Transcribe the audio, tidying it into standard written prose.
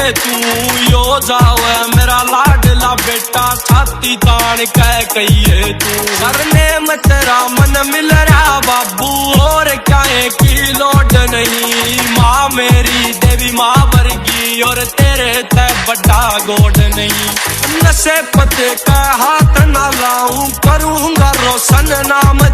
कहिए तू यो जावे मेरा लाडला बेटा छाती तान कह कहिए तू करने में तेरा मन मिल रहा बाबू और क्या की लोड नहीं माँ मेरी देवी माँ वर्गी और तेरे ते बड़ा गोड नहीं नशे पते का हाथ ना लाऊं करूंगा रोशन नाम